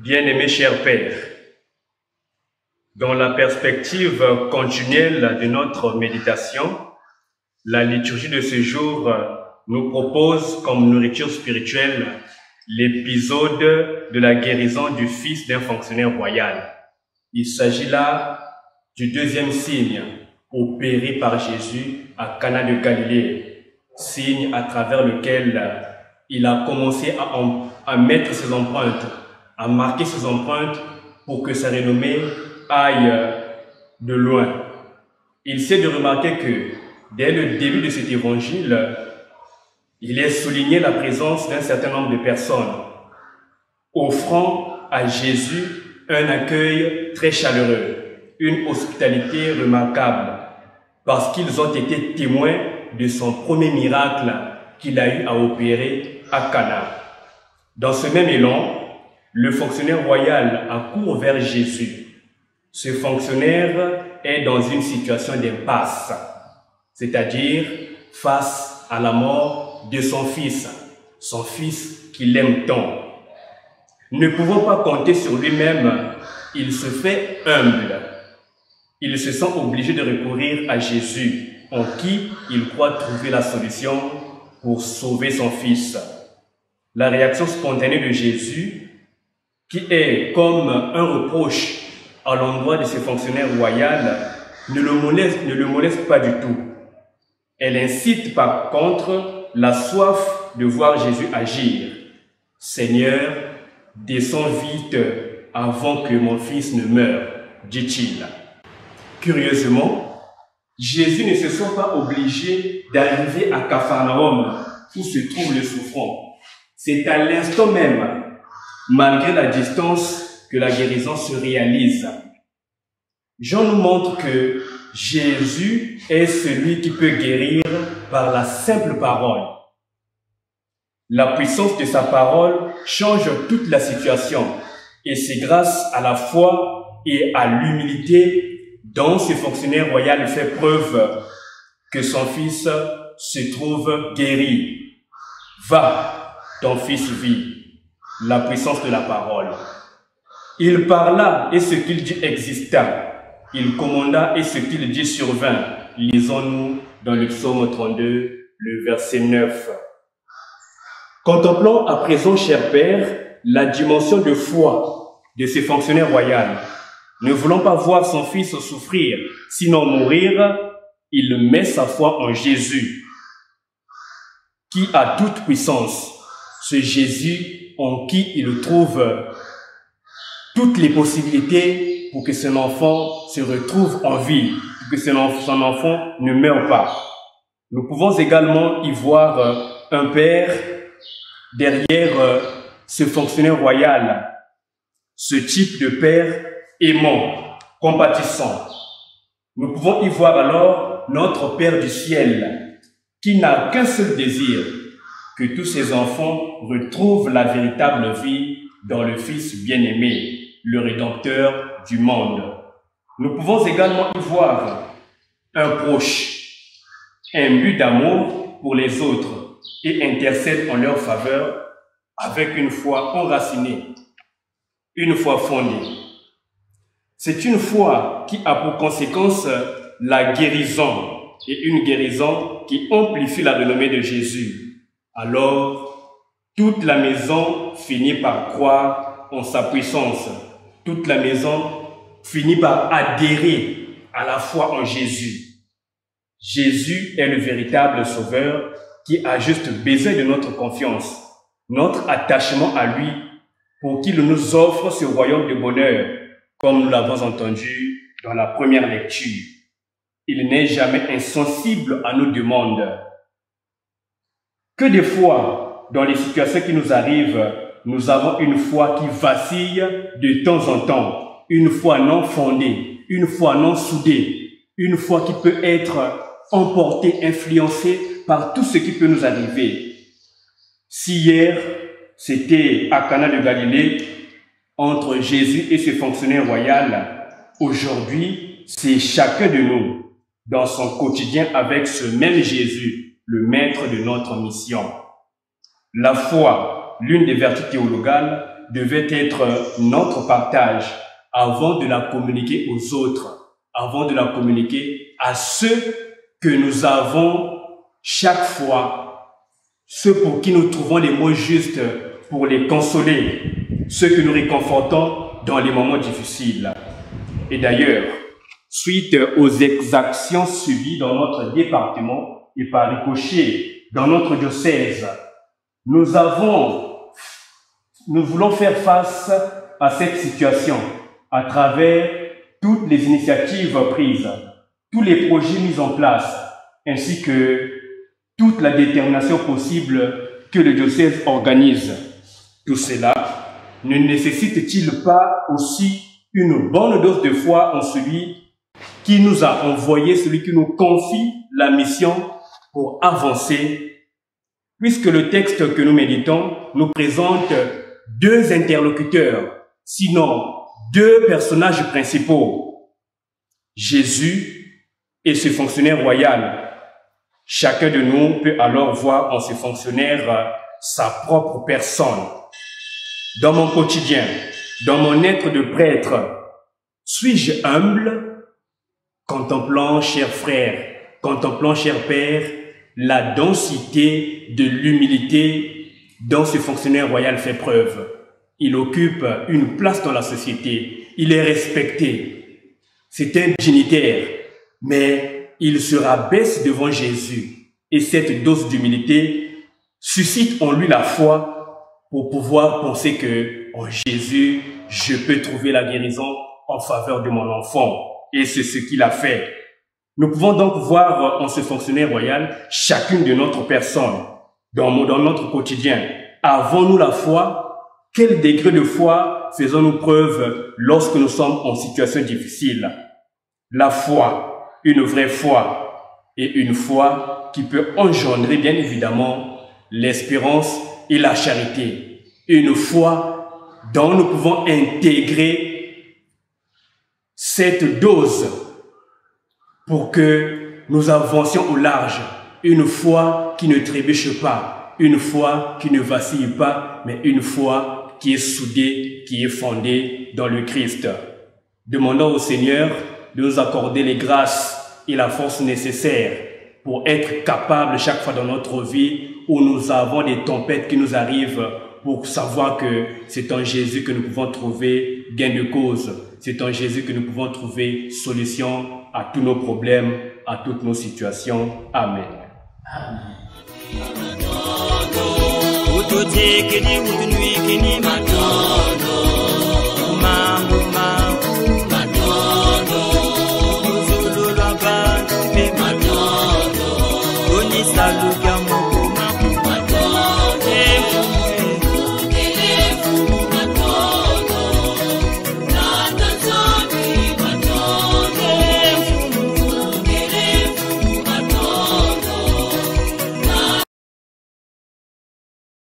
Bien-aimé cher Père, dans la perspective continuelle de notre méditation, la liturgie de ce jour nous propose comme nourriture spirituelle l'épisode de la guérison du fils d'un fonctionnaire royal. Il s'agit là du deuxième signe opéré par Jésus à Cana de Galilée, signe à travers lequel il a commencé à mettre ses empreintes, à marquer ses empreintes pour que sa renommée aille de loin. Il s'est de remarquer que dès le début de cet évangile, il est souligné la présence d'un certain nombre de personnes, offrant à Jésus un accueil très chaleureux, une hospitalité remarquable, parce qu'ils ont été témoins de son premier miracle qu'il a eu à opérer à Cana. Dans ce même élan, le fonctionnaire royal accourt vers Jésus. Ce fonctionnaire est dans une situation d'impasse, c'est-à-dire face à la mort de son fils qu'il aime tant. Ne pouvant pas compter sur lui-même, il se fait humble. Il se sent obligé de recourir à Jésus, en qui il croit trouver la solution pour sauver son fils. La réaction spontanée de Jésus, qui est comme un reproche à l'endroit de ce fonctionnaire royal, ne le moleste pas du tout. Elle incite par contre la soif de voir Jésus agir. « Seigneur, descends vite avant que mon fils ne meure, dit-il. » Curieusement, Jésus ne se sent pas obligé d'arriver à Capharnaüm où se trouve le souffrant. C'est à l'instant même, malgré la distance, que la guérison se réalise. Jean nous montre que Jésus est celui qui peut guérir par la simple parole. La puissance de sa parole change toute la situation et c'est grâce à la foi et à l'humilité dont ce fonctionnaire royal fait preuve que son fils se trouve guéri. Va, ton fils vit. La puissance de la parole. Il parla et ce qu'il dit exista. Il commanda et ce qu'il dit survint. Lisons-nous dans le psaume 32, le verset 9. Contemplons à présent, cher Père, la dimension de foi de ce fonctionnaire royal. Ne voulant pas voir son fils souffrir, sinon mourir, il met sa foi en Jésus, qui a toute puissance. Ce Jésus en qui il trouve toutes les possibilités pour que son enfant se retrouve en vie, pour que son enfant ne meure pas. Nous pouvons également y voir un père derrière ce fonctionnaire royal, ce type de père aimant, compatissant. Nous pouvons y voir alors notre Père du ciel, qui n'a qu'un seul désir, que tous ses enfants retrouvent la véritable vie dans le Fils bien-aimé, le Rédempteur du monde. Nous pouvons également y voir un proche, imbu d'amour pour les autres et intercède en leur faveur avec une foi enracinée, une foi fondée. C'est une foi qui a pour conséquence la guérison et une guérison qui amplifie la renommée de Jésus. Alors, toute la maison finit par croire en sa puissance. Toute la maison finit par adhérer à la foi en Jésus. Jésus est le véritable sauveur qui a juste besoin de notre confiance, notre attachement à lui pour qu'il nous offre ce royaume de bonheur, comme nous l'avons entendu dans la première lecture. Il n'est jamais insensible à nos demandes. Que des fois, dans les situations qui nous arrivent, nous avons une foi qui vacille de temps en temps, une foi non fondée, une foi non soudée, une foi qui peut être emportée, influencée par tout ce qui peut nous arriver. Si hier, c'était à Cana de Galilée, entre Jésus et ce fonctionnaire royal, aujourd'hui, c'est chacun de nous, dans son quotidien avec ce même Jésus, le maître de notre mission. La foi, l'une des vertus théologales, devait être notre partage avant de la communiquer aux autres, avant de la communiquer à ceux que nous avons chaque fois, ceux pour qui nous trouvons les mots justes pour les consoler, ceux que nous réconfortons dans les moments difficiles. Et d'ailleurs, suite aux exactions subies dans notre département et par ricochet dans notre diocèse, nous voulons faire face à cette situation à travers toutes les initiatives prises, tous les projets mis en place, ainsi que toute la détermination possible que le diocèse organise. Tout cela ne nécessite-t-il pas aussi une bonne dose de foi en celui qui nous a envoyé, celui qui nous confie la mission pour avancer, puisque le texte que nous méditons nous présente deux interlocuteurs, sinon deux personnages principaux, Jésus et ce fonctionnaire royal. Chacun de nous peut alors voir en ce fonctionnaire sa propre personne. Dans mon quotidien, dans mon être de prêtre, suis-je humble, contemplant, cher frère, contemplant, cher père, la densité de l'humilité dont ce fonctionnaire royal fait preuve. Il occupe une place dans la société, il est respecté. C'est un dignitaire, mais il se rabaisse devant Jésus. Et cette dose d'humilité suscite en lui la foi pour pouvoir penser que en Jésus, je peux trouver la guérison en faveur de mon enfant. Et c'est ce qu'il a fait. Nous pouvons donc voir en ce fonctionnaire royal chacune de notre personne, dans notre quotidien. Avons-nous la foi? Quel degré de foi faisons-nous preuve lorsque nous sommes en situation difficile? La foi, une vraie foi, et une foi qui peut engendrer bien évidemment l'espérance et la charité. Une foi dont nous pouvons intégrer cette dose pour que nous avancions au large. Une foi qui ne trébuche pas, une foi qui ne vacille pas, mais une foi qui est soudée, qui est fondée dans le Christ. Demandons au Seigneur de nous accorder les grâces et la force nécessaires pour être capables chaque fois dans notre vie où nous avons des tempêtes qui nous arrivent, pour savoir que c'est en Jésus que nous pouvons trouver gain de cause. C'est en Jésus que nous pouvons trouver solution à tous nos problèmes, à toutes nos situations. Amen. Amen.